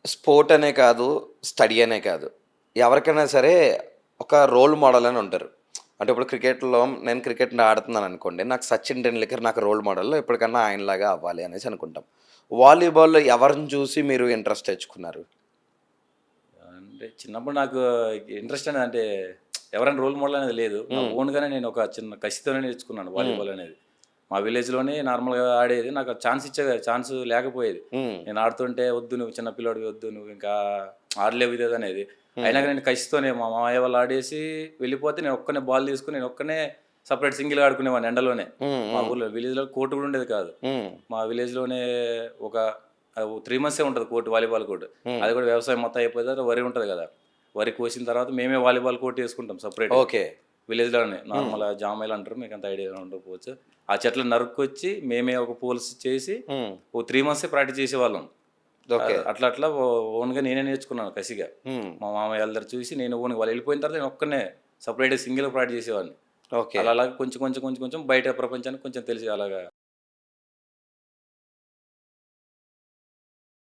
Sport అనే కాదు, study అనే కాదు. ఎవరికైనా సరే ఒక రోల్ మోడల్ అని ఉంటారు. అంటే ఇప్పుడు క్రికెట్‌లో నేను క్రికెట్ ఆడుతున్నాననుకోండి. నాకు 'సచిన్ టెండూల్కర్' నాకు రోల్ మోడల్. ఎప్పటికన్నా ఆయనలాగా అవ్వాలి అనేసి అనుకుంటాం. వాలీబాల్‌లో ఎవరిని చూసి మీరు ఇంట్రెస్ట్ తెచ్చుకున్నారు? అంటే చిన్నప్పుడు నాకు ఇంట్రెస్ట్ అనేది అంటే ఎవరైనా రోల్ మోడల్ అనేది లేదు. నా హ్మ్. ఓన్‌గానే నేను ఒక చిన్న కసితోనే నేర్చుకున్నాను హ్మ్. వాలీబాల్ అనేది. మా విలేజ్‌లోనే నార్మల్‌గా ఆడేది. నాకు ఛాన్స్ లేకపోయేది. హ్మ్. నేను ఆడుతుంటే "వద్దు నువ్వు చిన్న పిల్లోడివి వద్దు నువ్వు ఇంకా ఆడలేవు" ఇది అది అనేది. అయినా హ్మ్. కానీ నేను కసితోనే మా మామయ్య వాళ్ళు ఆడేసి వెళ్ళిపోతే నేను ఒక్కనే బాల్ తీసుకొని నేను ఒక్కనే సెపరేట్ సింగిల్‌గా ఆడుకునేవాడిని ఎండలోనే. హ్మ్. మా హ్మ్. ఊర్లో విలేజ్‌లో కోర్ట్ కూడా ఉండేది కాదు. హ్మ్. మా విలేజ్‌లోనే ఒక 3 మంత్సే ఉంటది కోర్ట్ వాలీబాల్ కోర్ట్. హ్మ్. అది కూడా వ్యవసాయం మొత్తం అయిపోయిన తర్వాత వరి ఉంటది కదా! వరి కోసిన తర్వాత మేమే వాలీబాల్ కోర్ట్ ఏసుకుంటాం సెపరేట్‌గా. ఓకే. విలేజ్‌లోనే హ్మ్. నార్మల్ జామాయిలు అంటారు. మీకంత ఐడియా ఉండకపోవచ్చు. ఆ చెట్లను నరుక్కొచ్చి మేమే ఒక పోల్స్ చేసి హ్మ్. ఓ 3 మంత్సే ప్రాక్టీస్ చేసేవాళ్ళం. ఓకే. అట్లా అట్లా ఓన్‌గా నేనే నేర్చుకున్నాను కసిగా. హ్మ్. మా మామయ్య వాళ్ళ దగ్గర చూసి నేను ఓన్‌గా వాళ్ళు వెళ్ళిపోయిన తర్వాత నేను ఒక్కడినే సెపరేట్‌గా సింగిల్‌గా ప్రాక్టీస్ చేసేవాడిని. ఓకే. అలా అలాగా కొంచెం కొంచెం కొంచెం కొంచెం బయట ప్రపంచానికి కొంచెం తెలిసి అలాగా